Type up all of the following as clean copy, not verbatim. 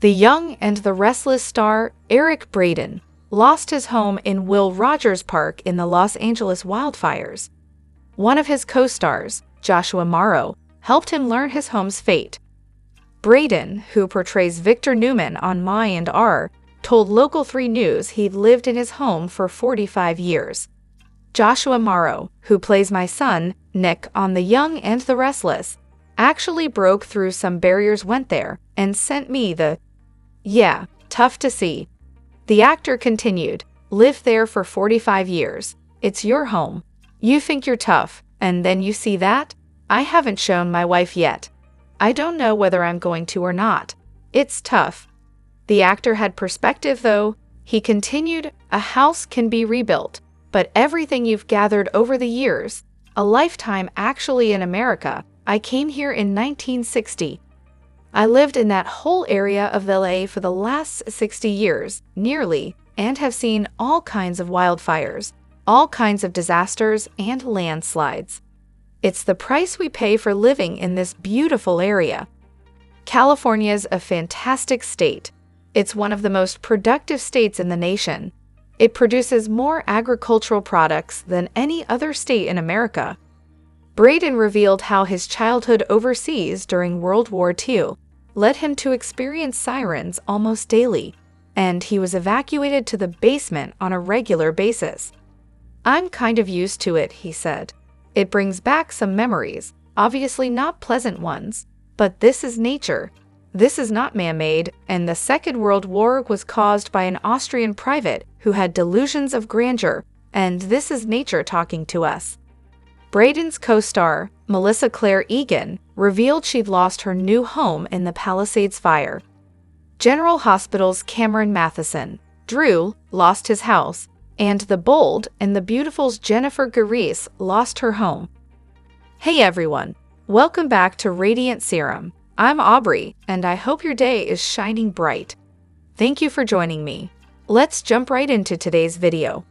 The young and the restless star Eric Braeden lost his home in Will Rogers Park in the Los Angeles wildfires. One of his co-stars, Joshua Morrow, helped him learn his home's fate. Braeden, who portrays Victor Newman on My and R, told Local 3 News he'd lived in his home for 45 years. Joshua Morrow, who plays my son, Nick, on The Young and the Restless, actually broke through some barriers, went there, and sent me the "Yeah, tough to see." The actor continued, "Lived there for 45 years. It's your home. You think you're tough, and then you see that? I haven't shown my wife yet. I don't know whether I'm going to or not. It's tough." The actor had perspective, though. He continued, "A house can be rebuilt, but everything you've gathered over the years, a lifetime actually in America. I came here in 1960. I lived in that whole area of LA for the last 60 years, nearly, and have seen all kinds of wildfires, all kinds of disasters and landslides. It's the price we pay for living in this beautiful area. California's a fantastic state. It's one of the most productive states in the nation. It produces more agricultural products than any other state in America." Braeden revealed how his childhood overseas during World War II led him to experience sirens almost daily, and he was evacuated to the basement on a regular basis. "I'm kind of used to it," he said. "It brings back some memories, obviously not pleasant ones, but this is nature. This is not man-made, and the Second World War was caused by an Austrian private who had delusions of grandeur, and this is nature talking to us." Braeden's co-star, Melissa Claire Egan, revealed she'd lost her new home in the Palisades fire. General Hospital's Cameron Matheson, Drew, lost his house, and the bold and the beautiful's Jennifer Gareis lost her home. Hey everyone, welcome back to Radiant SERUM. I'm Aubrey, and I hope your day is shining bright. Thank you for joining me. Let's jump right into today's video.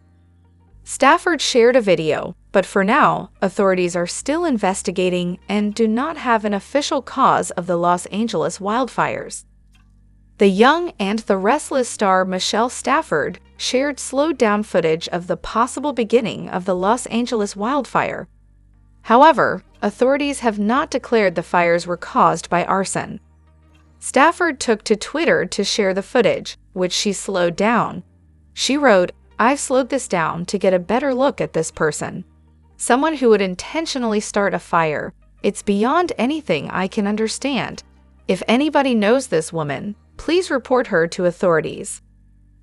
Stafford shared a video, but for now, authorities are still investigating and do not have an official cause of the Los Angeles wildfires. The young and the restless star Michelle Stafford shared slowed-down footage of the possible beginning of the Los Angeles wildfire. However, authorities have not declared the fires were caused by arson. Stafford took to Twitter to share the footage, which she slowed down. She wrote, "I've slowed this down to get a better look at this person. Someone who would intentionally start a fire. It's beyond anything I can understand. If anybody knows this woman, please report her to authorities."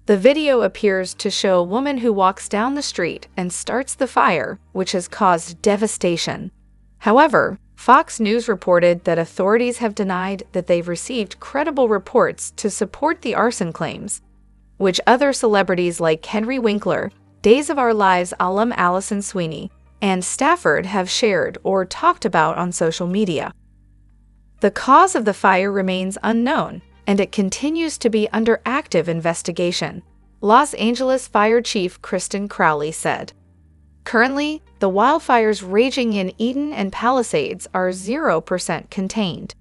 The video appears to show a woman who walks down the street and starts the fire, which has caused devastation. However, Fox News reported that authorities have denied that they've received credible reports to support the arson claims, which other celebrities like Henry Winkler, Days of Our Lives alum Allison Sweeney, and Stafford have shared or talked about on social media. The cause of the fire remains unknown, and it continues to be under active investigation, Los Angeles Fire Chief Kristen Crowley said. Currently, the wildfires raging in Eden and Palisades are 0% contained.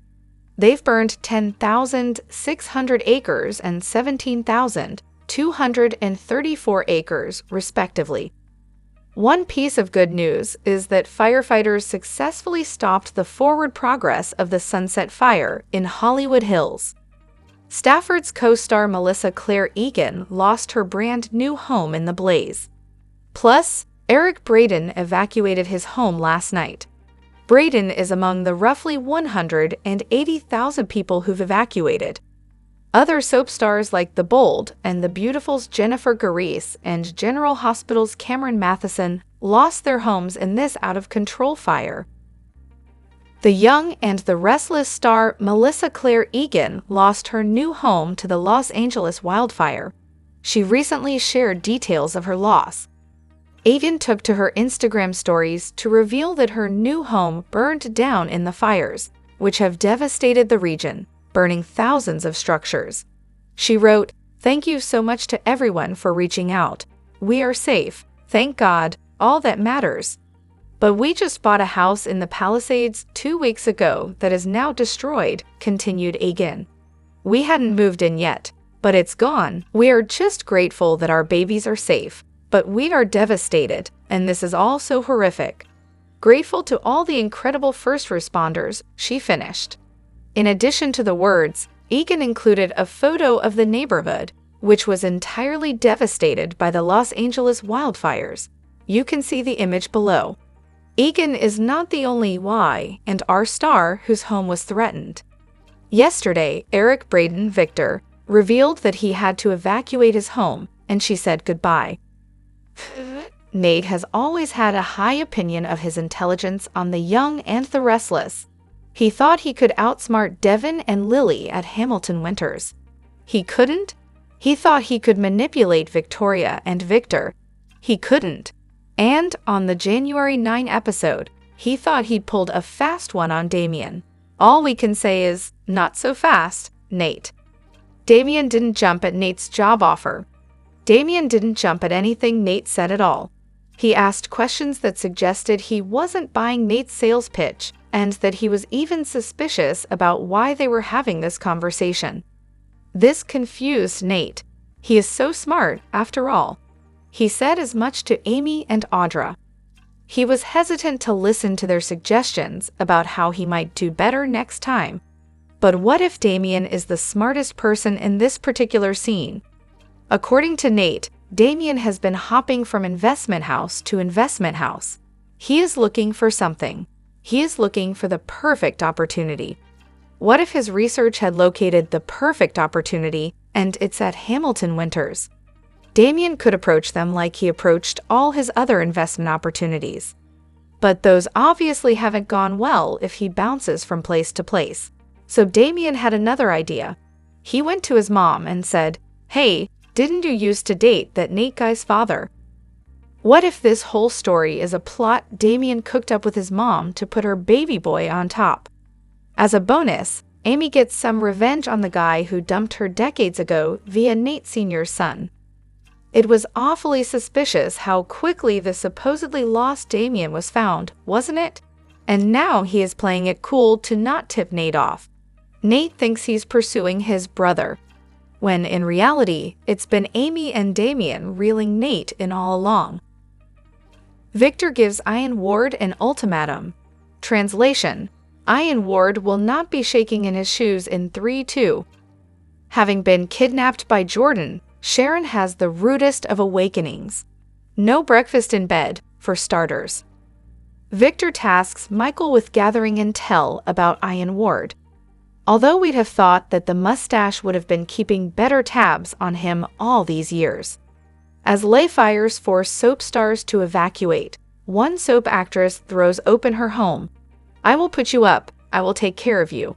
They've burned 10,600 acres and 17,234 acres, respectively. One piece of good news is that firefighters successfully stopped the forward progress of the Sunset Fire in Hollywood Hills. Stafford's co-star Melissa Claire Egan lost her brand new home in the blaze. Plus, Eric Braeden evacuated his home last night. Braeden is among the roughly 180,000 people who've evacuated. Other soap stars like The Bold and the Beautiful's Jennifer Gareis and General Hospital's Cameron Matheson lost their homes in this out-of-control fire. The young and the restless star Melissa Claire Egan lost her new home to the Los Angeles wildfire. She recently shared details of her loss. Egan took to her Instagram stories to reveal that her new home burned down in the fires, which have devastated the region, burning thousands of structures. She wrote, "Thank you so much to everyone for reaching out. We are safe, thank God, all that matters. But we just bought a house in the Palisades 2 weeks ago that is now destroyed," continued Egan. We hadn't moved in yet, but it's gone. We are just grateful that our babies are safe, but we are devastated, and this is all so horrific. Grateful to all the incredible first responders," she finished. In addition to the words, Egan included a photo of the neighborhood, which was entirely devastated by the Los Angeles wildfires. You can see the image below. Egan is not the only Y&R star whose home was threatened. Yesterday, Eric Braeden Victor revealed that he had to evacuate his home, and she said goodbye. Nate has always had a high opinion of his intelligence on The Young and the Restless. He thought he could outsmart Devin and Lily at Hamilton Winters. He couldn't. He thought he could manipulate Victoria and Victor. He couldn't. And on the January 9 episode, he thought he'd pulled a fast one on Damien. All we can say is, not so fast, Nate. Damien didn't jump at Nate's job offer. Damien didn't jump at anything Nate said at all. He asked questions that suggested he wasn't buying Nate's sales pitch, and that he was even suspicious about why they were having this conversation. This confused Nate. He is so smart, after all. He said as much to Amy and Audra. He was hesitant to listen to their suggestions about how he might do better next time. But what if Damien is the smartest person in this particular scene? According to Nate, Damien has been hopping from investment house to investment house. He is looking for something. He is looking for the perfect opportunity. What if his research had located the perfect opportunity and it's at Hamilton Winters? Damien could approach them like he approached all his other investment opportunities. But those obviously haven't gone well if he bounces from place to place. So Damien had another idea. He went to his mom and said, "Hey, didn't you used to date that Nate guy's father?" What if this whole story is a plot Damien cooked up with his mom to put her baby boy on top? As a bonus, Amy gets some revenge on the guy who dumped her decades ago via Nate Sr.'s son. It was awfully suspicious how quickly the supposedly lost Damien was found, wasn't it? And now he is playing it cool to not tip Nate off. Nate thinks he's pursuing his brother, when in reality, it's been Amy and Damien reeling Nate in all along. Victor gives Ian Ward an ultimatum. Translation: Ian Ward will not be shaking in his shoes in 3-2. Having been kidnapped by Jordan, Sharon has the rudest of awakenings. No breakfast in bed, for starters. Victor tasks Michael with gathering intel about Ian Ward. Although we'd have thought that the mustache would have been keeping better tabs on him all these years. As Wildfires force soap stars to evacuate, one soap actress throws open her home. "I will put you up, I will take care of you."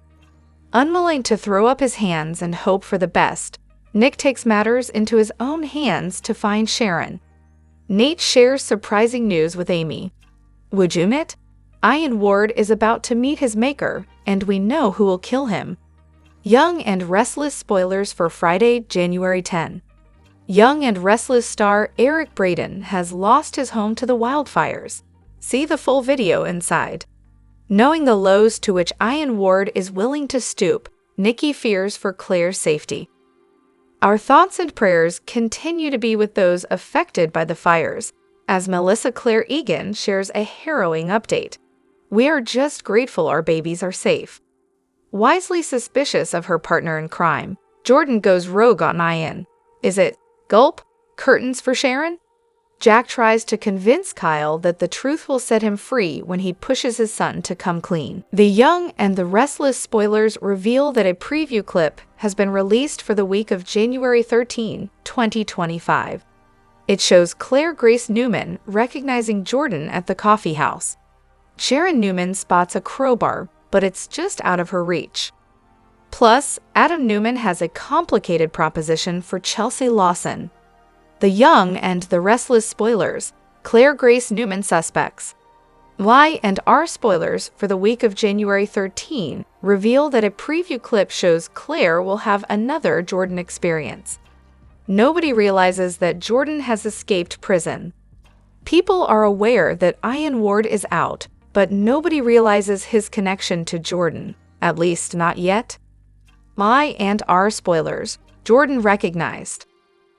Unwilling to throw up his hands and hope for the best, Nick takes matters into his own hands to find Sharon. Nate shares surprising news with Amy. Would you admit? Ian Ward is about to meet his maker, and we know who will kill him. Young and Restless spoilers for Friday, January 10. Young and Restless star Eric Braeden has lost his home to the wildfires. See the full video inside. Knowing the lows to which Ian Ward is willing to stoop, Nikki fears for Claire's safety. Our thoughts and prayers continue to be with those affected by the fires, as Melissa Claire Egan shares a harrowing update. We are just grateful our babies are safe. Wisely suspicious of her partner in crime, Jordan goes rogue on Ian. Is it, gulp, curtains for Sharon? Jack tries to convince Kyle that the truth will set him free when he pushes his son to come clean. The Young and the Restless spoilers reveal that a preview clip has been released for the week of January 13, 2025. It shows Claire Grace Newman recognizing Jordan at the coffee house. Sharon Newman spots a crowbar, but it's just out of her reach. Plus, Adam Newman has a complicated proposition for Chelsea Lawson. The Young and the Restless spoilers, Claire Grace Newman suspects. Y&R spoilers for the week of January 13 reveal that a preview clip shows Claire will have another Jordan experience. Nobody realizes that Jordan has escaped prison. People are aware that Ian Ward is out, but nobody realizes his connection to Jordan, at least not yet. My and our spoilers, Jordan recognized.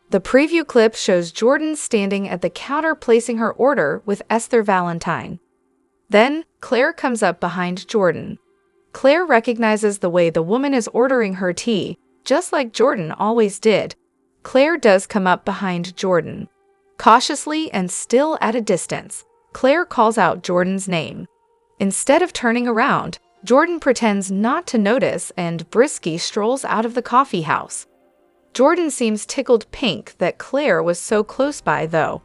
The preview clip shows Jordan standing at the counter placing her order with Esther Valentine. Then, Claire comes up behind Jordan. Claire recognizes the way the woman is ordering her tea, just like Jordan always did. Claire does come up behind Jordan. Cautiously and still at a distance, Claire calls out Jordan's name. Instead of turning around, Jordan pretends not to notice and briskly strolls out of the coffee house. Jordan seems tickled pink that Claire was so close by, though.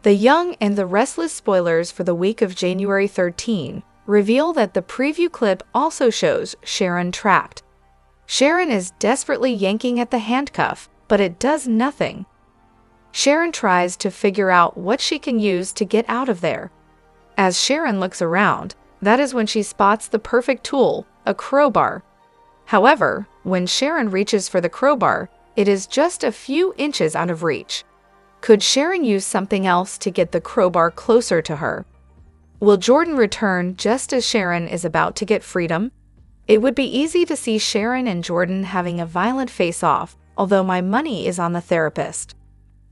The Young and the Restless spoilers for the week of January 13 reveal that the preview clip also shows Sharon trapped. Sharon is desperately yanking at the handcuff, but it does nothing. Sharon tries to figure out what she can use to get out of there. As Sharon looks around, that is when she spots the perfect tool, a crowbar. However, when Sharon reaches for the crowbar, it is just a few inches out of reach. Could Sharon use something else to get the crowbar closer to her? Will Jordan return just as Sharon is about to get freedom? It would be easy to see Sharon and Jordan having a violent face-off, although my money is on the therapist.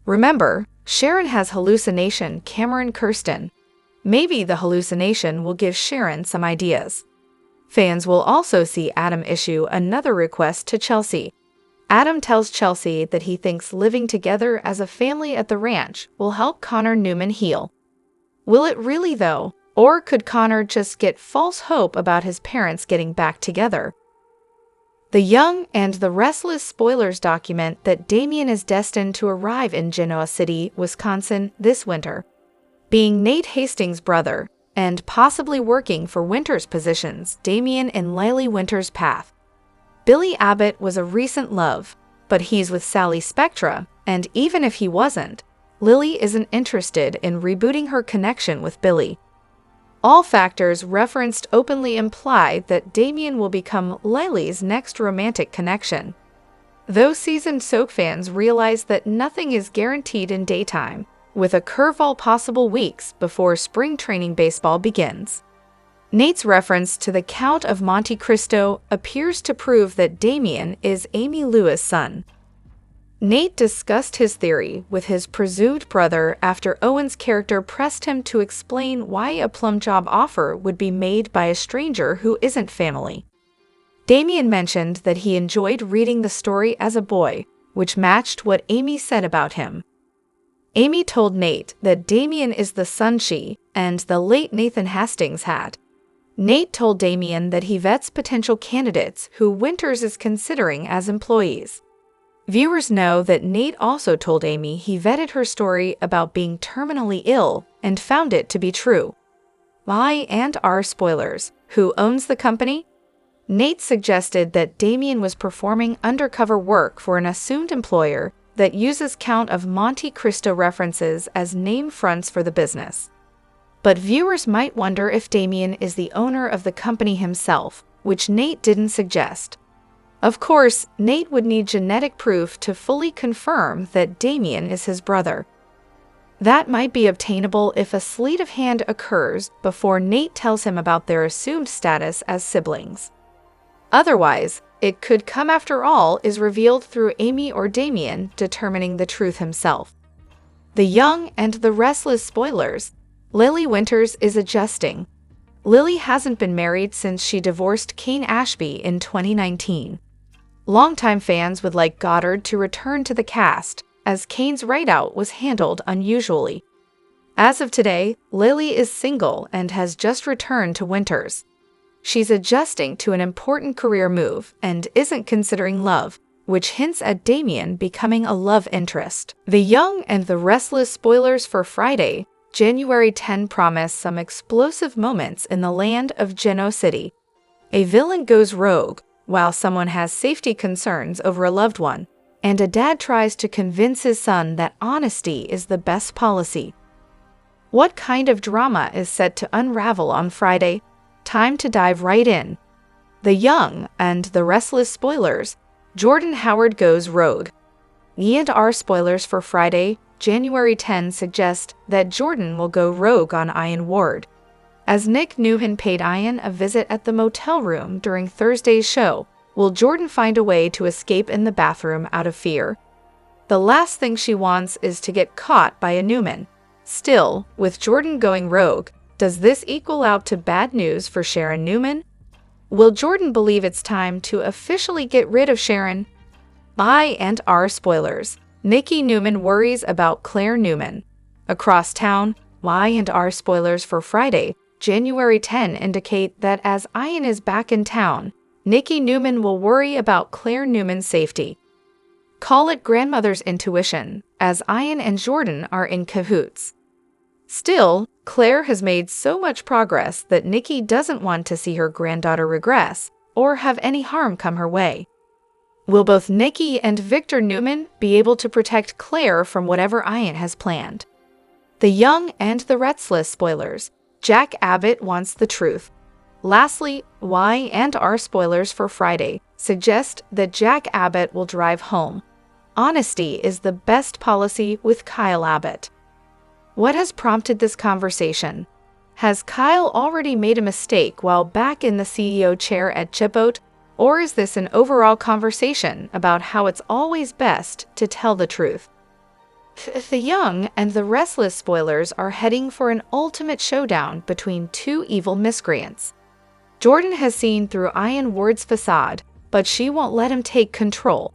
Remember, Sharon has hallucination Cameron Kirsten. Maybe the hallucination will give Sharon some ideas. Fans will also see Adam issue another request to Chelsea. Adam tells Chelsea that he thinks living together as a family at the ranch will help Connor Newman heal. Will it really, though? Or could Connor just get false hope about his parents getting back together? The Young and the Restless spoilers document that Damien is destined to arrive in Genoa City, Wisconsin this winter. Being Nate Hastings' brother, and possibly working for Winter's positions, Damien and Lily Winter's path. Billy Abbott was a recent love, but he's with Sally Spectra, and even if he wasn't, Lily isn't interested in rebooting her connection with Billy. All factors referenced openly imply that Damien will become Lily's next romantic connection. Though seasoned soap fans realize that nothing is guaranteed in daytime, with a curveball possible weeks before spring training baseball begins. Nate's reference to the Count of Monte Cristo appears to prove that Damien is Amy Lewis' son. Nate discussed his theory with his presumed brother after Owen's character pressed him to explain why a plum job offer would be made by a stranger who isn't family. Damien mentioned that he enjoyed reading the story as a boy, which matched what Amy said about him. Amy told Nate that Damien is the son she and the late Nathan Hastings had. Nate told Damien that he vets potential candidates who Winters is considering as employees. Viewers know that Nate also told Amy he vetted her story about being terminally ill and found it to be true. My and our spoilers. Who owns the company? Nate suggested that Damien was performing undercover work for an assumed employer that uses Count of Monte Cristo references as name fronts for the business. But viewers might wonder if Damien is the owner of the company himself, which Nate didn't suggest. Of course, Nate would need genetic proof to fully confirm that Damien is his brother. That might be obtainable if a sleight of hand occurs before Nate tells him about their assumed status as siblings. Otherwise, it could come after all is revealed through Amy or Damien determining the truth himself. The Young and the Restless spoilers. Lily Winters is adjusting. Lily hasn't been married since she divorced Kane Ashby in 2019. Longtime fans would like Goddard to return to the cast, as Kane's write-out was handled unusually. As of today, Lily is single and has just returned to Winters. She's adjusting to an important career move and isn't considering love, which hints at Damien becoming a love interest. The Young and the Restless spoilers for Friday, January 10 promise some explosive moments in the land of Genoa City. A villain goes rogue while someone has safety concerns over a loved one, and a dad tries to convince his son that honesty is the best policy. What kind of drama is set to unravel on Friday? Time to dive right in. The Young and the Restless spoilers. Jordan Howard goes rogue. E&R spoilers for Friday, January 10 suggest that Jordan will go rogue on Ian Ward. As Nick Newhan paid Ian a visit at the motel room during Thursday's show, Will Jordan find a way to escape in the bathroom out of fear? The last thing she wants is to get caught by a Newman. Still, with Jordan going rogue, does this equal out to bad news for Sharon Newman? Will Jordan believe it's time to officially get rid of Sharon? I&R spoilers. Nikki Newman worries about Claire Newman. Across town, I&R spoilers for Friday, January 10 indicate that as Ian is back in town, Nikki Newman will worry about Claire Newman's safety. Call it grandmother's intuition, as Ian and Jordan are in cahoots. Still, Claire has made so much progress that Nikki doesn't want to see her granddaughter regress or have any harm come her way. Will both Nikki and Victor Newman be able to protect Claire from whatever Ian has planned? The Young and the Restless spoilers. Jack Abbott wants the truth. Lastly, Y&R spoilers for Friday suggest that Jack Abbott will drive home. Honesty is the best policy with Kyle Abbott. What has prompted this conversation? Has Kyle already made a mistake while back in the CEO chair at Chipboat, or is this an overall conversation about how it's always best to tell the truth? The Young and the Restless spoilers are heading for an ultimate showdown between two evil miscreants. Jordan has seen through Ian Ward's facade, but she won't let him take control.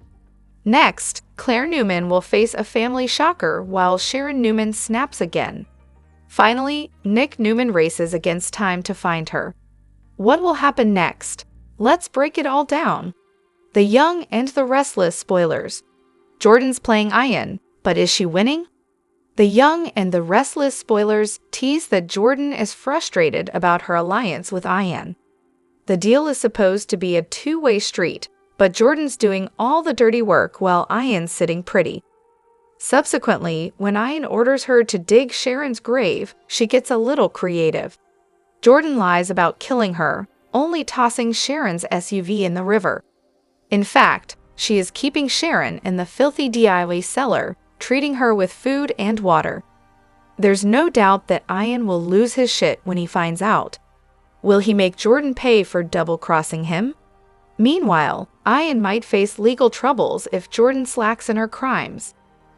Next, Claire Newman will face a family shocker while Sharon Newman snaps again. Finally, Nick Newman races against time to find her. What will happen next? Let's break it all down. The Young and the Restless spoilers. Jordan's playing Ian, but is she winning? The Young and the Restless spoilers tease that Jordan is frustrated about her alliance with Ian. The deal is supposed to be a two-way street, but Jordan's doing all the dirty work while Ian's sitting pretty. Subsequently, when Ian orders her to dig Sharon's grave, she gets a little creative. Jordan lies about killing her, only tossing Sharon's SUV in the river. In fact, she is keeping Sharon in the filthy DIY cellar, treating her with food and water. There's no doubt that Ian will lose his shit when he finds out. Will he make Jordan pay for double-crossing him? Meanwhile, Ian might face legal troubles if Jordan slacks in her crimes.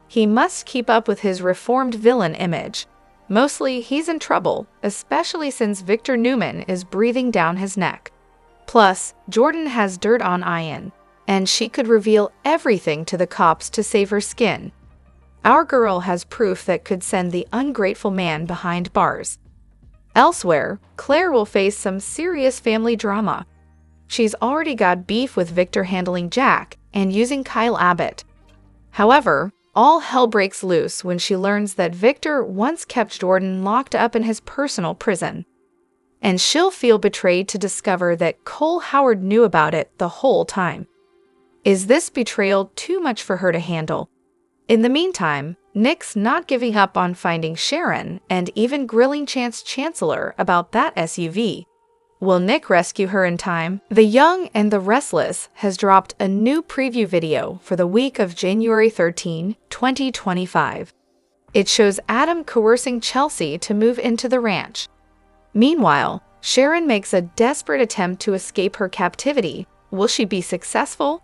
He must keep up with his reformed villain image. Mostly, he's in trouble, especially since Victor Newman is breathing down his neck. Plus, Jordan has dirt on Ian, and she could reveal everything to the cops to save her skin. Our girl has proof that could send the ungrateful man behind bars. Elsewhere, Claire will face some serious family drama. She's already got beef with Victor handling Jack and using Kyle Abbott. However, all hell breaks loose when she learns that Victor once kept Jordan locked up in his personal prison. And she'll feel betrayed to discover that Cole Howard knew about it the whole time. Is this betrayal too much for her to handle? In the meantime, Nick's not giving up on finding Sharon and even grilling Chance Chancellor about that SUV. Will Nick rescue her in time? The Young and the Restless has dropped a new preview video for the week of January 13, 2025. It shows Adam coercing Chelsea to move into the ranch. Meanwhile, Sharon makes a desperate attempt to escape her captivity. Will she be successful?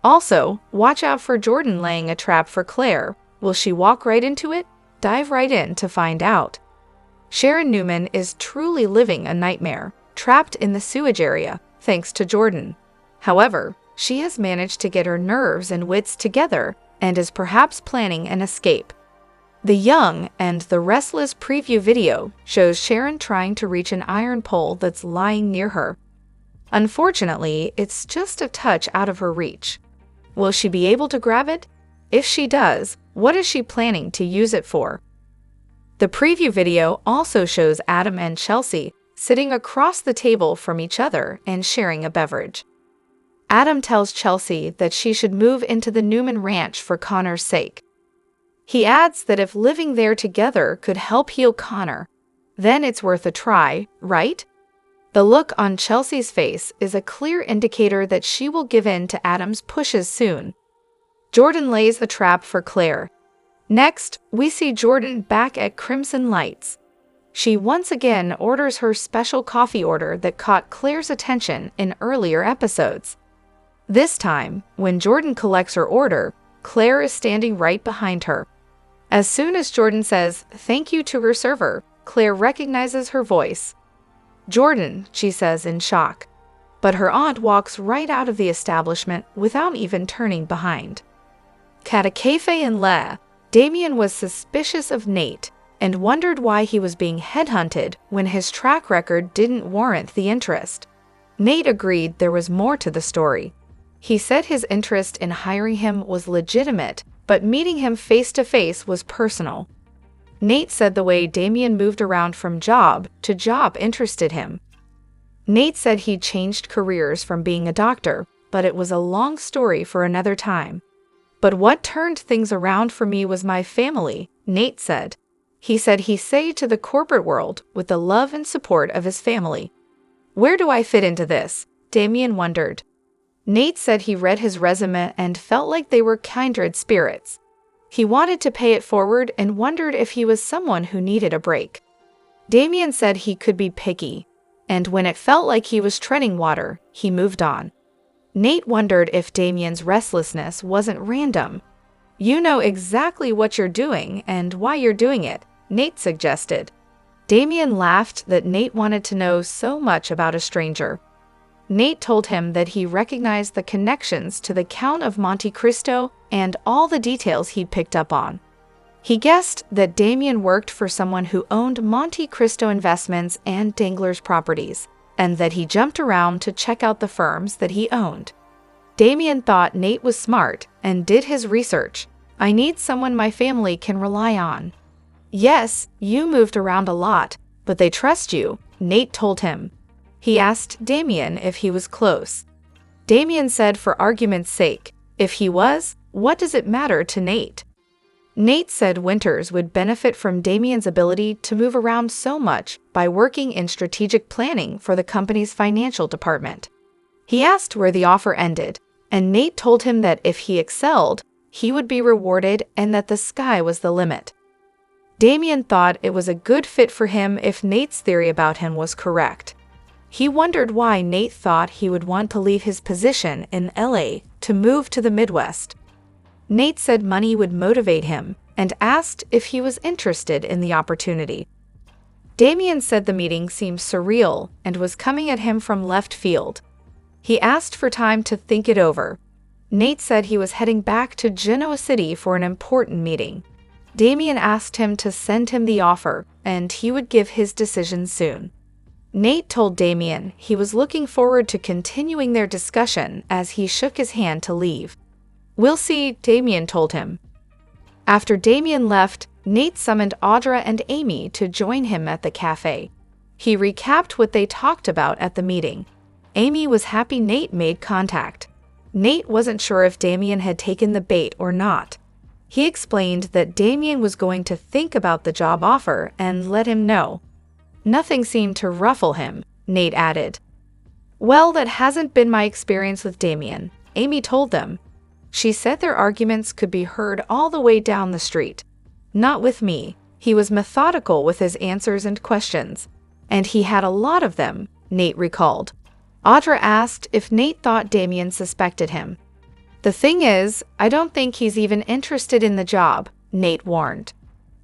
Also, watch out for Jordan laying a trap for Claire. Will she walk right into it? Dive right in to find out. Sharon Newman is truly living a nightmare, trapped in the sewage area, thanks to Jordan. However, she has managed to get her nerves and wits together and is perhaps planning an escape. The Young and the Restless preview video shows Sharon trying to reach an iron pole that's lying near her. Unfortunately, it's just a touch out of her reach. Will she be able to grab it? If she does, what is she planning to use it for? The preview video also shows Adam and Chelsea sitting across the table from each other and sharing a beverage. Adam tells Chelsea that she should move into the Newman Ranch for Connor's sake. He adds that if living there together could help heal Connor, then it's worth a try, right? The look on Chelsea's face is a clear indicator that she will give in to Adam's pushes soon. Jordan lays the trap for Claire. Next, we see Jordan back at Crimson Lights. She once again orders her special coffee order that caught Claire's attention in earlier episodes. This time, when Jordan collects her order, Claire is standing right behind her. As soon as Jordan says thank you to her server, Claire recognizes her voice. "Jordan," she says in shock. But her aunt walks right out of the establishment without even turning behind. At a cafe in Le, Damien was suspicious of Nate and wondered why he was being headhunted when his track record didn't warrant the interest. Nate agreed there was more to the story. He said his interest in hiring him was legitimate, but meeting him face-to-face was personal. Nate said the way Damien moved around from job to job interested him. Nate said he changed careers from being a doctor, but it was a long story for another time. "But what turned things around for me was my family," Nate said. He said he stayed to the corporate world with the love and support of his family. "Where do I fit into this?" Damien wondered. Nate said he read his resume and felt like they were kindred spirits. He wanted to pay it forward and wondered if he was someone who needed a break. Damien said he could be picky, and when it felt like he was treading water, he moved on. Nate wondered if Damien's restlessness wasn't random. "You know exactly what you're doing and why you're doing it," Nate suggested. Damien laughed that Nate wanted to know so much about a stranger. Nate told him that he recognized the connections to the Count of Monte Cristo and all the details he'd picked up on. He guessed that Damien worked for someone who owned Monte Cristo Investments and Dangler's Properties, and that he jumped around to check out the firms that he owned. Damien thought Nate was smart and did his research. "I need someone my family can rely on." "Yes, you moved around a lot, but they trust you," Nate told him. He asked Damien if he was close. Damien said for argument's sake, if he was, what does it matter to Nate? Nate said Winters would benefit from Damien's ability to move around so much by working in strategic planning for the company's financial department. He asked where the offer ended, and Nate told him that if he excelled, he would be rewarded and that the sky was the limit. Damien thought it was a good fit for him if Nate's theory about him was correct. He wondered why Nate thought he would want to leave his position in LA to move to the Midwest. Nate said money would motivate him and asked if he was interested in the opportunity. Damien said the meeting seemed surreal and was coming at him from left field. He asked for time to think it over. Nate said he was heading back to Genoa City for an important meeting. Damien asked him to send him the offer, and he would give his decision soon. Nate told Damien he was looking forward to continuing their discussion as he shook his hand to leave. "We'll see," Damien told him. After Damien left, Nate summoned Audra and Amy to join him at the cafe. He recapped what they talked about at the meeting. Amy was happy Nate made contact. Nate wasn't sure if Damien had taken the bait or not. He explained that Damien was going to think about the job offer and let him know. "Nothing seemed to ruffle him," Nate added. "Well, that hasn't been my experience with Damien," Amy told them. She said their arguments could be heard all the way down the street. "Not with me. He was methodical with his answers and questions. And he had a lot of them," Nate recalled. Audra asked if Nate thought Damien suspected him. "The thing is, I don't think he's even interested in the job," Nate warned.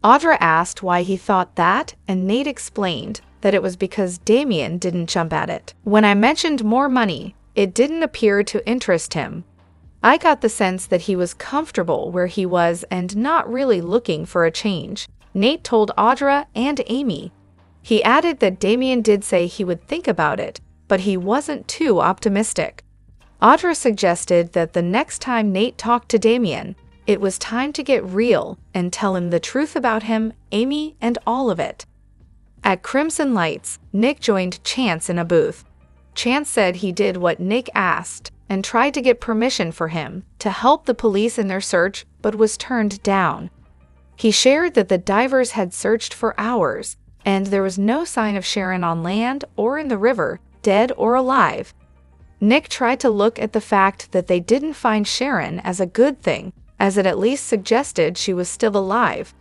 Audra asked why he thought that, and Nate explained that it was because Damien didn't jump at it. "When I mentioned more money, it didn't appear to interest him. I got the sense that he was comfortable where he was and not really looking for a change," Nate told Audra and Amy. He added that Damien did say he would think about it, but he wasn't too optimistic. Audra suggested that the next time Nate talked to Damien, it was time to get real and tell him the truth about him, Amy, and all of it. At Crimson Lights, Nick joined Chance in a booth. Chance said he did what Nick asked and tried to get permission for him to help the police in their search, but was turned down. He shared that the divers had searched for hours, and there was no sign of Sharon on land or in the river, dead or alive. Nick tried to look at the fact that they didn't find Sharon as a good thing, as it at least suggested she was still alive.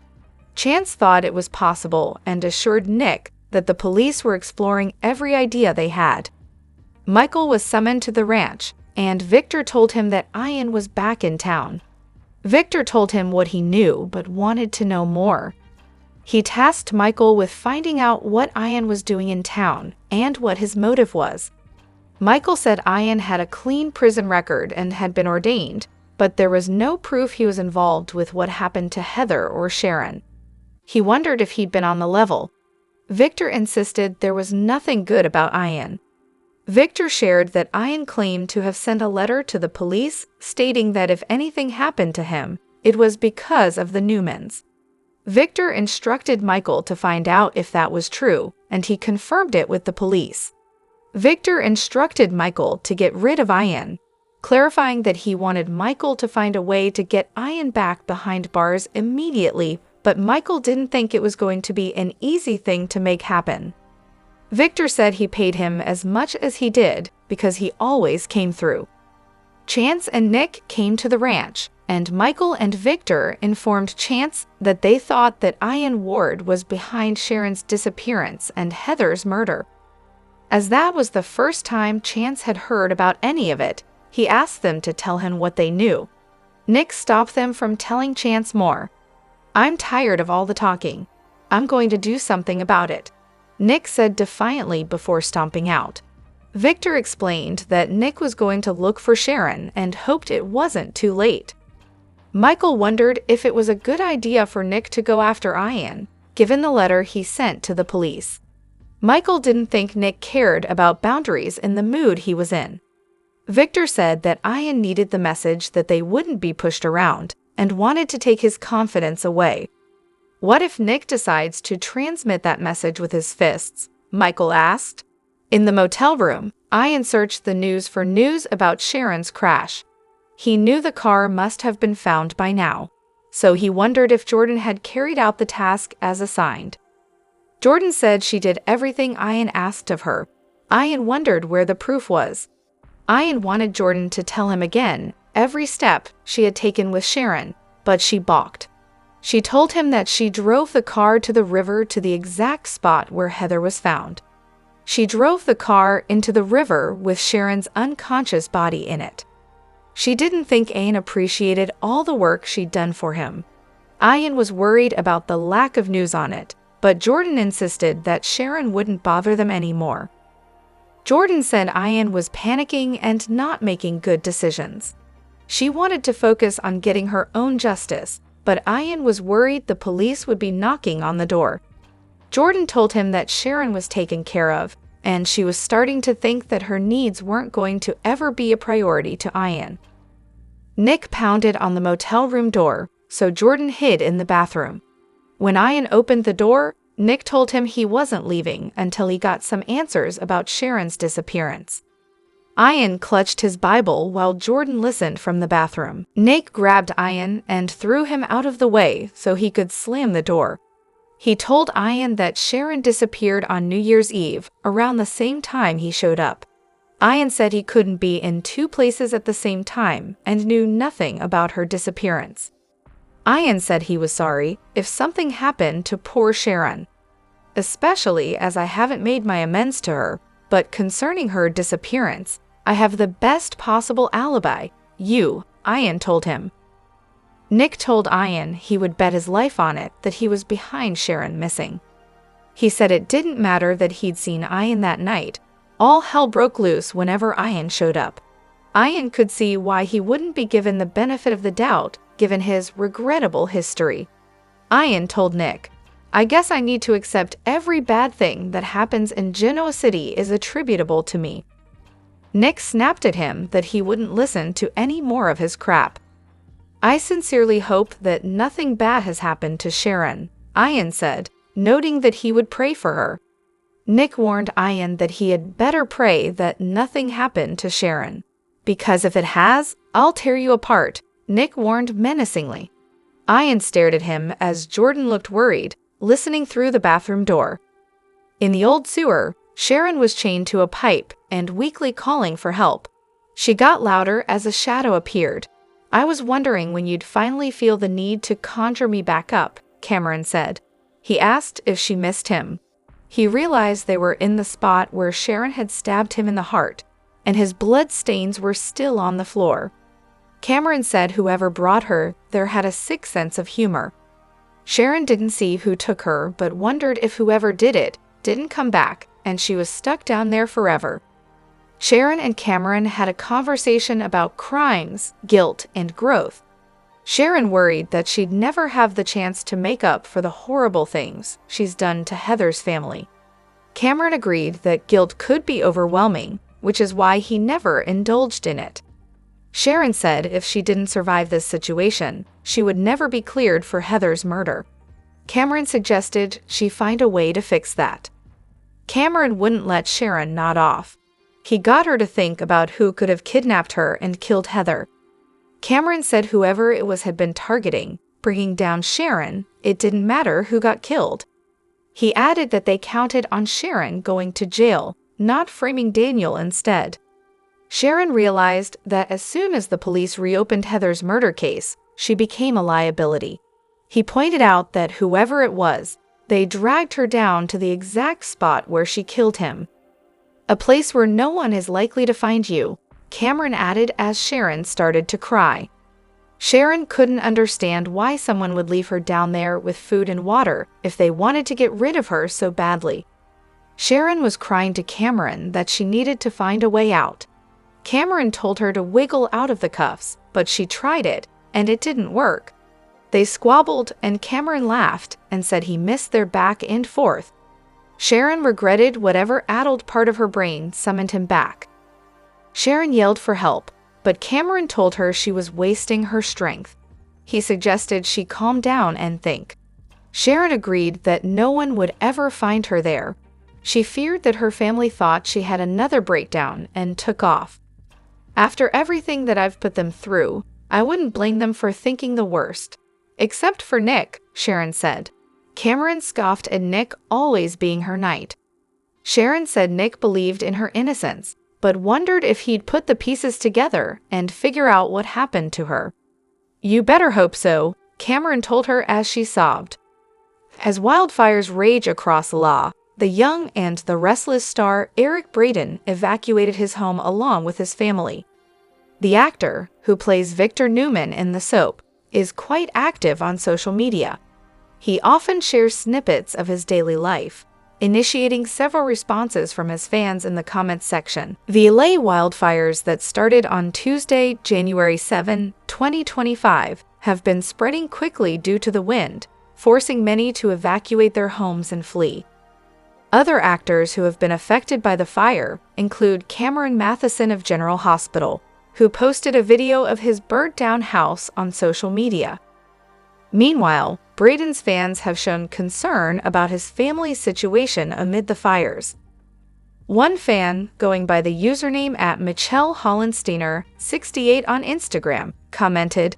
Chance thought it was possible and assured Nick that the police were exploring every idea they had. Michael was summoned to the ranch, and Victor told him that Ian was back in town. Victor told him what he knew but wanted to know more. He tasked Michael with finding out what Ian was doing in town and what his motive was. Michael said Ian had a clean prison record and had been ordained, but there was no proof he was involved with what happened to Heather or Sharon. He wondered if he'd been on the level. Victor insisted there was nothing good about Ian. Victor shared that Ian claimed to have sent a letter to the police stating that if anything happened to him, it was because of the Newmans. Victor instructed Michael to find out if that was true, and he confirmed it with the police. Victor instructed Michael to get rid of Ian, clarifying that he wanted Michael to find a way to get Ian back behind bars immediately, but Michael didn't think it was going to be an easy thing to make happen. Victor said he paid him as much as he did because he always came through. Chance and Nick came to the ranch, and Michael and Victor informed Chance that they thought that Ian Ward was behind Sharon's disappearance and Heather's murder. As that was the first time Chance had heard about any of it, he asked them to tell him what they knew. Nick stopped them from telling Chance more. "I'm tired of all the talking. I'm going to do something about it," Nick said defiantly before stomping out. Victor explained that Nick was going to look for Sharon and hoped it wasn't too late. Michael wondered if it was a good idea for Nick to go after Ian, given the letter he sent to the police. Michael didn't think Nick cared about boundaries in the mood he was in. Victor said that Ian needed the message that they wouldn't be pushed around and wanted to take his confidence away. "What if Nick decides to transmit that message with his fists?" Michael asked. In the motel room, Ian searched the news for news about Sharon's crash. He knew the car must have been found by now, so he wondered if Jordan had carried out the task as assigned. Jordan said she did everything Ian asked of her. Ian wondered where the proof was. Ian wanted Jordan to tell him again every step she had taken with Sharon, but she balked. She told him that she drove the car to the river to the exact spot where Heather was found. She drove the car into the river with Sharon's unconscious body in it. She didn't think Ian appreciated all the work she'd done for him. Ian was worried about the lack of news on it, but Jordan insisted that Sharon wouldn't bother them anymore. Jordan said Ian was panicking and not making good decisions. She wanted to focus on getting her own justice, but Ian was worried the police would be knocking on the door. Jordan told him that Sharon was taken care of, and she was starting to think that her needs weren't going to ever be a priority to Ian. Nick pounded on the motel room door, so Jordan hid in the bathroom. When Ian opened the door, Nick told him he wasn't leaving until he got some answers about Sharon's disappearance. Ian clutched his Bible while Jordan listened from the bathroom. Nick grabbed Ian and threw him out of the way so he could slam the door. He told Ian that Sharon disappeared on New Year's Eve around the same time he showed up. Ian said he couldn't be in two places at the same time and knew nothing about her disappearance. Ian said he was sorry if something happened to poor Sharon, especially as I haven't made my amends to her, but concerning her disappearance, I have the best possible alibi, Ian told him. Nick told Ian he would bet his life on it that he was behind Sharon missing. He said it didn't matter that he'd seen Ian that night. All hell broke loose whenever Ian showed up. Ian could see why he wouldn't be given the benefit of the doubt given his regrettable history. Ian told Nick, "I guess I need to accept every bad thing that happens in Genoa City is attributable to me." Nick snapped at him that he wouldn't listen to any more of his crap. "I sincerely hope that nothing bad has happened to Sharon," Ian said, noting that he would pray for her. Nick warned Ian that he had better pray that nothing happened to Sharon. "Because if it has, I'll tear you apart," Nick warned menacingly. Ian stared at him as Jordan looked worried, listening through the bathroom door. In the old sewer, Sharon was chained to a pipe and weakly calling for help. She got louder as a shadow appeared. "I was wondering when you'd finally feel the need to conjure me back up," Cameron said. He asked if she missed him. He realized they were in the spot where Sharon had stabbed him in the heart, and his blood stains were still on the floor. Cameron said whoever brought her there had a sick sense of humor. Sharon didn't see who took her but wondered if whoever did it didn't come back and she was stuck down there forever. Sharon and Cameron had a conversation about crimes, guilt, and growth. Sharon worried that she'd never have the chance to make up for the horrible things she's done to Heather's family. Cameron agreed that guilt could be overwhelming, which is why he never indulged in it. Sharon said if she didn't survive this situation, she would never be cleared for Heather's murder. Cameron suggested she find a way to fix that. Cameron wouldn't let Sharon nod off. He got her to think about who could have kidnapped her and killed Heather. Cameron said whoever it was had been targeting, bringing down Sharon. It didn't matter who got killed. He added that they counted on Sharon going to jail, not framing Daniel instead. Sharon realized that as soon as the police reopened Heather's murder case, she became a liability. He pointed out that whoever it was, they dragged her down to the exact spot where she killed him. A place where no one is likely to find you, Cameron added as Sharon started to cry. Sharon couldn't understand why someone would leave her down there with food and water if they wanted to get rid of her so badly. Sharon was crying to Cameron that she needed to find a way out. Cameron told her to wiggle out of the cuffs, but she tried it, and it didn't work. They squabbled, and Cameron laughed and said he missed their back and forth. Sharon regretted whatever addled part of her brain summoned him back. Sharon yelled for help, but Cameron told her she was wasting her strength. He suggested she calm down and think. Sharon agreed that no one would ever find her there. She feared that her family thought she had another breakdown and took off. After everything that I've put them through, I wouldn't blame them for thinking the worst. Except for Nick, Sharon said. Cameron scoffed at Nick always being her knight. Sharon said Nick believed in her innocence, but wondered if he'd put the pieces together and figure out what happened to her. You better hope so, Cameron told her as she sobbed. As wildfires rage across Law, the young and the Restless star Eric Braeden evacuated his home along with his family. The actor, who plays Victor Newman in the soap, is quite active on social media. He often shares snippets of his daily life, initiating several responses from his fans in the comments section. The LA wildfires that started on Tuesday, January 7, 2025, have been spreading quickly due to the wind, forcing many to evacuate their homes and flee. Other actors who have been affected by the fire include Cameron Matheson of General Hospital, who posted a video of his burnt-down house on social media. Meanwhile, Braeden's fans have shown concern about his family's situation amid the fires. One fan, going by the username at Michelle Hollensteiner 68 on Instagram, commented.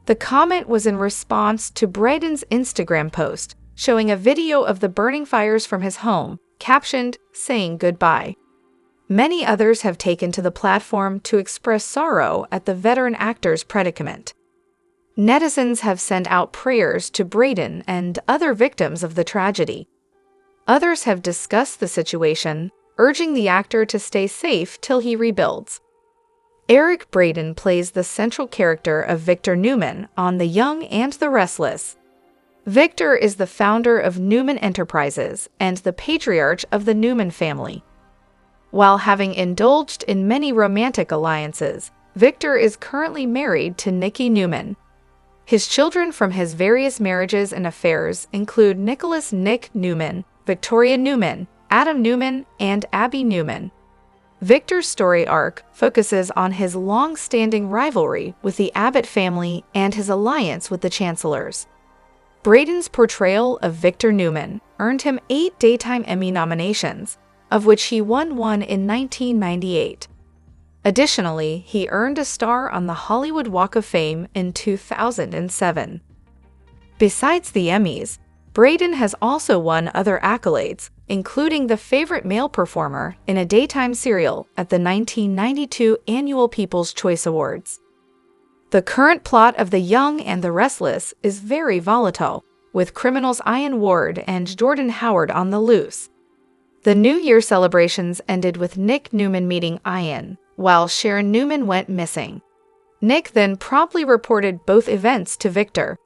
The comment was in response to Braeden's Instagram post, showing a video of the burning fires from his home, captioned, saying goodbye. Many others have taken to the platform to express sorrow at the veteran actor's predicament. Netizens have sent out prayers to Braeden and other victims of the tragedy. Others have discussed the situation, urging the actor to stay safe till he rebuilds. Eric Braeden plays the central character of Victor Newman on The Young and the Restless. Victor is the founder of Newman Enterprises and the patriarch of the Newman family. While having indulged in many romantic alliances, Victor is currently married to Nikki Newman. His children from his various marriages and affairs include Nicholas Nick Newman, Victoria Newman, Adam Newman, and Abby Newman. Victor's story arc focuses on his long-standing rivalry with the Abbott family and his alliance with the Chancellors. Braeden's portrayal of Victor Newman earned him 8 Daytime Emmy nominations, of which he won one in 1998. Additionally, he earned a star on the Hollywood Walk of Fame in 2007. Besides the Emmys, Braeden has also won other accolades, including the Favorite Male Performer in a Daytime Serial at the 1992 Annual People's Choice Awards. The current plot of The Young and the Restless is very volatile, with criminals Ian Ward and Jordan Howard on the loose. The New Year celebrations ended with Nick Newman meeting Ian, while Sharon Newman went missing. Nick then promptly reported both events to Victor.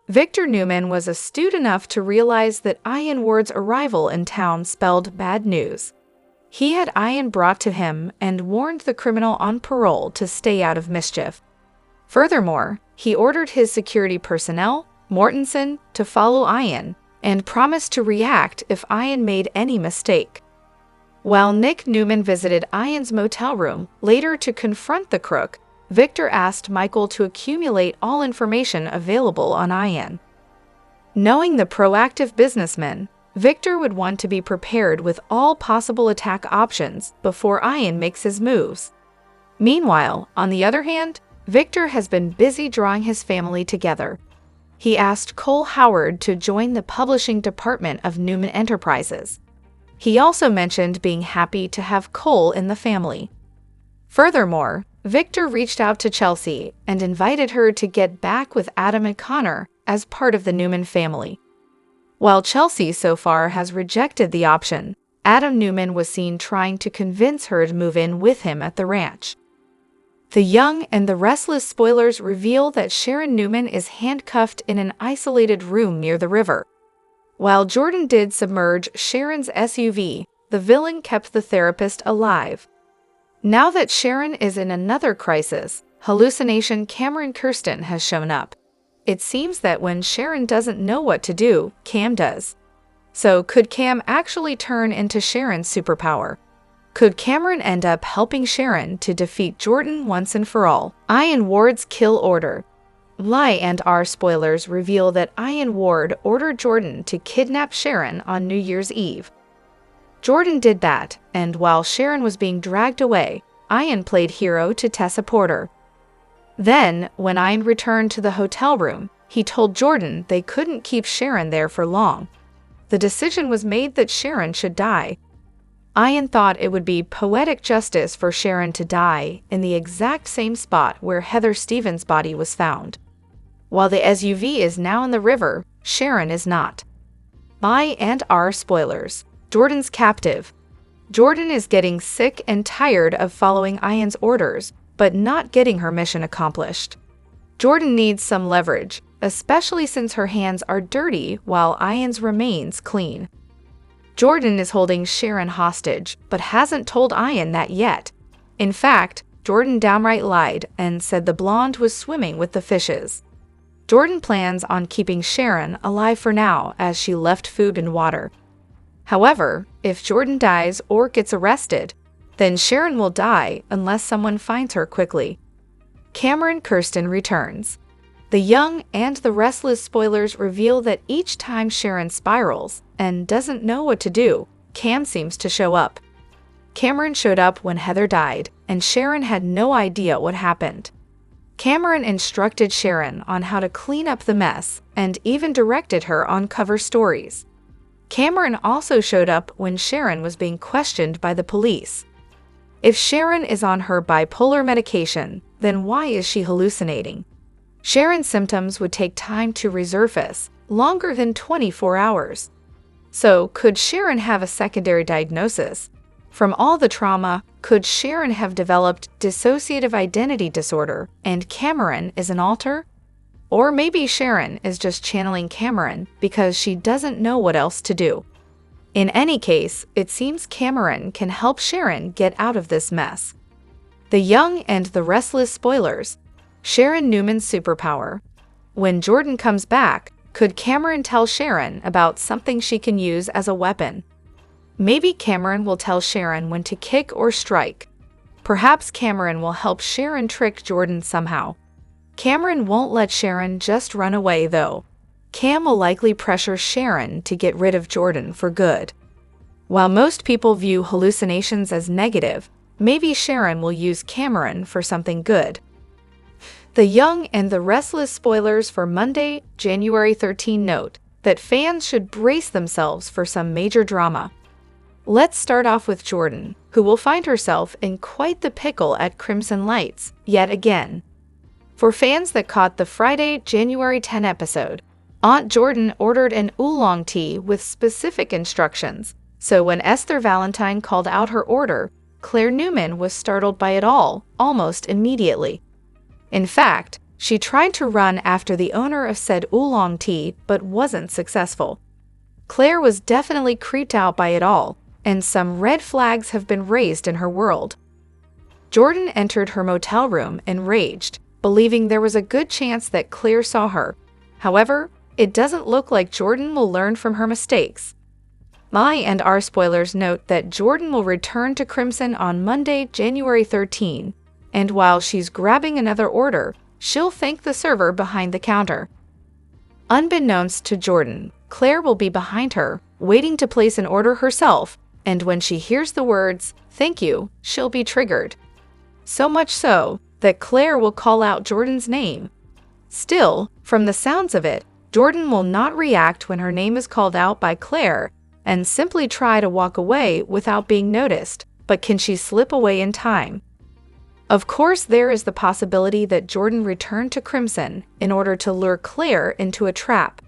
Victor Newman was astute enough to realize that Ian Ward's arrival in town spelled bad news. He had Ian brought to him and warned the criminal on parole to stay out of mischief. Furthermore, he ordered his security personnel, Mortensen, to follow Ian and promised to react if Ian made any mistake. While Nick Newman visited Ian's motel room later to confront the crook, Victor asked Michael to accumulate all information available on Ian. Knowing the proactive businessman, Victor would want to be prepared with all possible attack options before Ian makes his moves. Meanwhile, on the other hand, Victor has been busy drawing his family together. He asked Cole Howard to join the publishing department of Newman Enterprises. He also mentioned being happy to have Cole in the family. Furthermore, Victor reached out to Chelsea and invited her to get back with Adam and Connor as part of the Newman family. While Chelsea so far has rejected the option, Adam Newman was seen trying to convince her to move in with him at the ranch. The Young and the Restless spoilers reveal that Sharon Newman is handcuffed in an isolated room near the river. While Jordan did submerge Sharon's SUV, the villain kept the therapist alive. Now that Sharon is in another crisis, hallucination Cameron Kirsten has shown up. It seems that when Sharon doesn't know what to do, Cam does. So could Cam actually turn into Sharon's superpower? Could Cameron end up helping Sharon to defeat Jordan once and for all? Ian Ward's kill order. and R spoilers reveal that Ian Ward ordered Jordan to kidnap Sharon on New Year's Eve. Jordan did that, and while Sharon was being dragged away, Ian played hero to Tessa Porter. Then, when Ian returned to the hotel room, he told Jordan they couldn't keep Sharon there for long. The decision was made that Sharon should die. Ian thought it would be poetic justice for Sharon to die in the exact same spot where Heather Stevens' body was found. While the SUV is now in the river, Sharon is not. and R spoilers. Jordan's captive. Jordan is getting sick and tired of following Ian's orders, but not getting her mission accomplished. Jordan needs some leverage, especially since her hands are dirty while Ian's remains clean. Jordan is holding Sharon hostage, but hasn't told Ian that yet. In fact, Jordan downright lied and said the blonde was swimming with the fishes. Jordan plans on keeping Sharon alive for now as she left food and water. However, if Jordan dies or gets arrested, then Sharon will die unless someone finds her quickly. Cameron Kirsten returns. The Young and the Restless spoilers reveal that each time Sharon spirals and doesn't know what to do, Cam seems to show up. Cameron showed up when Heather died, and Sharon had no idea what happened. Cameron instructed Sharon on how to clean up the mess and even directed her on cover stories. Cameron also showed up when Sharon was being questioned by the police. If Sharon is on her bipolar medication, then why is she hallucinating? Sharon's symptoms would take time to resurface, longer than 24 hours. So, could Sharon have a secondary diagnosis? From all the trauma, could Sharon have developed dissociative identity disorder and Cameron is an alter? Or maybe Sharon is just channeling Cameron because she doesn't know what else to do. In any case, it seems Cameron can help Sharon get out of this mess. The Young and the Restless spoilers. Sharon Newman's superpower. When Jordan comes back, could Cameron tell Sharon about something she can use as a weapon? Maybe Cameron will tell Sharon when to kick or strike. Perhaps Cameron will help Sharon trick Jordan somehow. Cameron won't let Sharon just run away, though. Cam will likely pressure Sharon to get rid of Jordan for good. While most people view hallucinations as negative, maybe Sharon will use Cameron for something good. The Young and the Restless spoilers for Monday, January 13 note that fans should brace themselves for some major drama. Let's start off with Jordan, who will find herself in quite the pickle at Crimson Lights, yet again. For fans that caught the Friday, January 10 episode, Aunt Jordan ordered an oolong tea with specific instructions, so when Esther Valentine called out her order, Claire Newman was startled by it all, almost immediately. In fact, she tried to run after the owner of said oolong tea but wasn't successful. Claire was definitely creeped out by it all, and some red flags have been raised in her world. Jordan entered her motel room enraged, believing there was a good chance that Claire saw her. However, it doesn't look like Jordan will learn from her mistakes. My and our spoilers note that Jordan will return to Crimson on Monday, January 13, and while she's grabbing another order, she'll thank the server behind the counter. Unbeknownst to Jordan, Claire will be behind her, waiting to place an order herself, and when she hears the words, "Thank you," she'll be triggered. So much so that Claire will call out Jordan's name. Still, from the sounds of it, Jordan will not react when her name is called out by Claire and simply try to walk away without being noticed, but can she slip away in time? Of course, there is the possibility that Jordan returned to Crimson in order to lure Claire into a trap.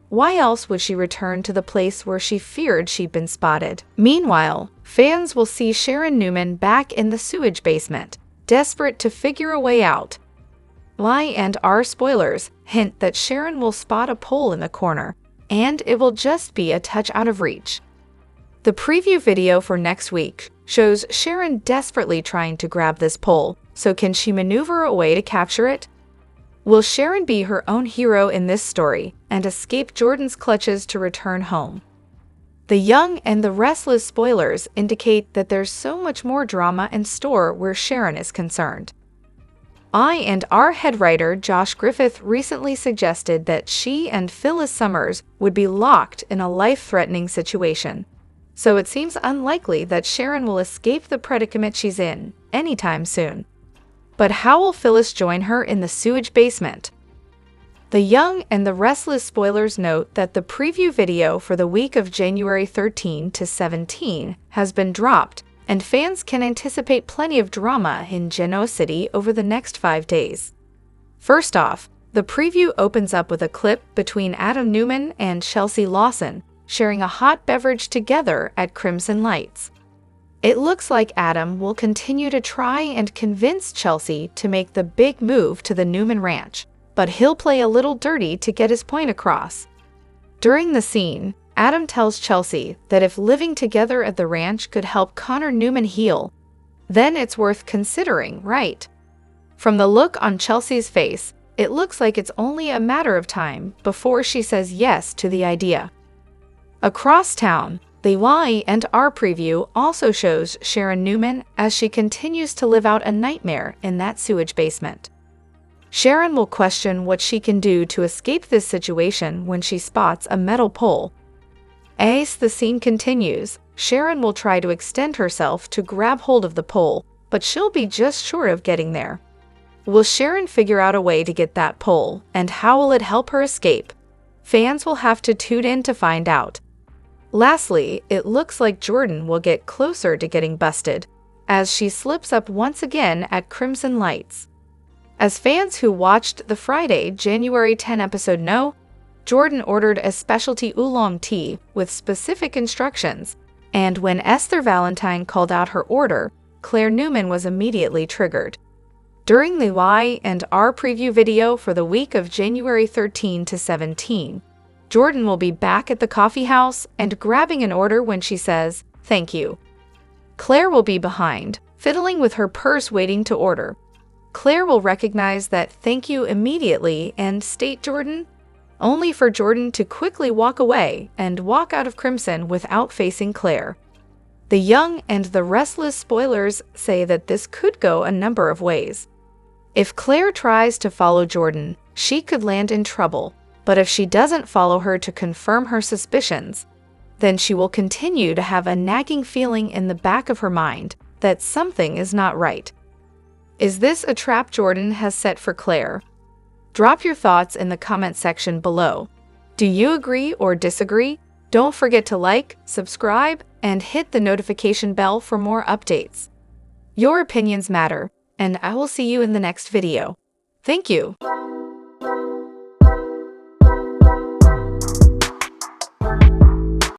Why else would she return to the place where she feared she'd been spotted? Meanwhile, fans will see Sharon Newman back in the sewage basement, desperate to figure a way out. My and our spoilers hint that Sharon will spot a pole in the corner, and it will just be a touch out of reach. The preview video for next week shows Sharon desperately trying to grab this pole, so can she maneuver a way to capture it? Will Sharon be her own hero in this story and escape Jordan's clutches to return home? The Young and the Restless spoilers indicate that there's so much more drama in store where Sharon is concerned. I and our head writer Josh Griffith recently suggested that she and Phyllis Summers would be locked in a life-threatening situation, so it seems unlikely that Sharon will escape the predicament she's in anytime soon. But how will Phyllis join her in the sewage basement? The Young and the Restless spoilers note that the preview video for the week of January 13 to 17 has been dropped, and fans can anticipate plenty of drama in Genoa City over the next 5 days. First off, the preview opens up with a clip between Adam Newman and Chelsea Lawson sharing a hot beverage together at Crimson Lights. It looks like Adam will continue to try and convince Chelsea to make the big move to the Newman Ranch, but he'll play a little dirty to get his point across. During the scene, Adam tells Chelsea that if living together at the ranch could help Connor Newman heal, then it's worth considering, right? From the look on Chelsea's face, it looks like it's only a matter of time before she says yes to the idea. Across town, the Y and R preview also shows Sharon Newman as she continues to live out a nightmare in that sewage basement. Sharon will question what she can do to escape this situation when she spots a metal pole. As the scene continues, Sharon will try to extend herself to grab hold of the pole, but she'll be just short of getting there. Will Sharon figure out a way to get that pole, and how will it help her escape? Fans will have to tune in to find out. Lastly, it looks like Jordan will get closer to getting busted, as she slips up once again at Crimson Lights. As fans who watched the Friday, January 10 episode know, Jordan ordered a specialty oolong tea with specific instructions, and when Esther Valentine called out her order, Claire Newman was immediately triggered. During the Y and R preview video for the week of January 13 to 17, Jordan will be back at the coffee house and grabbing an order when she says, "Thank you." Claire will be behind, fiddling with her purse waiting to order. Claire will recognize that "thank you" immediately and state Jordan, only for Jordan to quickly walk away and walk out of Crimson without facing Claire. The Young and the Restless spoilers say that this could go a number of ways. If Claire tries to follow Jordan, she could land in trouble. But if she doesn't follow her to confirm her suspicions, then she will continue to have a nagging feeling in the back of her mind that something is not right. Is this a trap Jordan has set for Claire? Drop your thoughts in the comment section below. Do you agree or disagree? Don't forget to like, subscribe, and hit the notification bell for more updates. Your opinions matter, and I will see you in the next video. Thank you.